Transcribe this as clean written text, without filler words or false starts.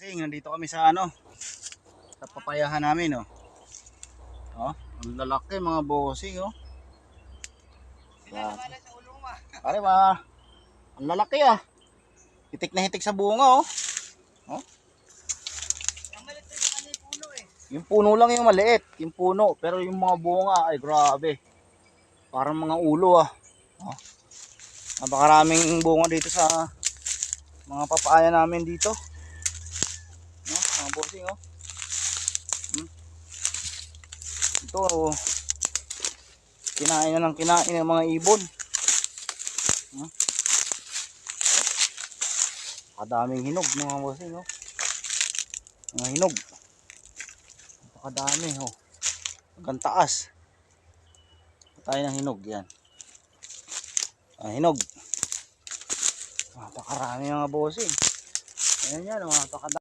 bossing, nandito kami sa sa papayahan namin, oh. Oh, ang lalaki mga bossing, oh. Pare ba? Ang lalaki ah. Hitik na hitik sa bunga, oh. Oh. Yung puno lang yung maliit, yung puno, pero yung mga bunga ay grabe. Parang mga ulo ah. Oh. Napakaraming bunga dito sa mga papaya namin dito. No, mga bossing, oh. Ito, oh. Kinain na ng kinain ng mga ibon. Kadaming hinog mga bossing, oh. Mga hinog. Napakadami, oh. Hanggang taas. Tayo ng hinog yan. Hinog. Napakarami mga bossing. Ayan yan, napakadami.